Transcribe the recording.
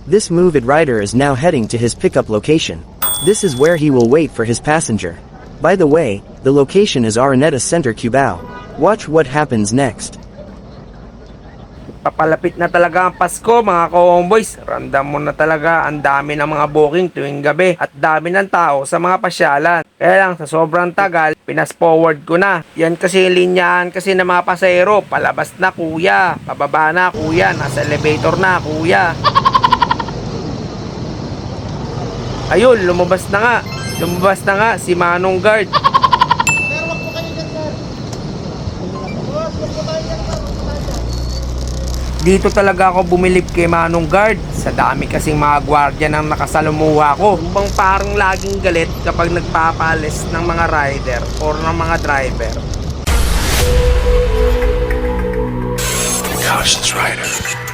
This moved rider is now heading to his pickup location. This is where he will wait for his passenger. By the way, the location is Araneta Center, Cubao. Watch what happens next. Papalapit na talaga ang Pasko mga ka-homeboys. Ramdam mo na talaga ang dami ng mga booking tuwing gabi at dami ng tao sa mga pasyalan. Kaya lang sa sobrang tagal, pinas-forward ko na. Yan kasi linyahan kasi ng mga pasahero. Palabas na kuya, pababa na kuya, nasa elevator na kuya. Ayun, lumabas na nga. Lumabas na nga si Manong Guard. Dito talaga ako bumilip kay Manong Guard. Sa dami kasing mga gwardiya nang nakasalumuha ko. Bang parang laging galit kapag nagpapalis ng mga rider or ng mga driver. Cautions, rider.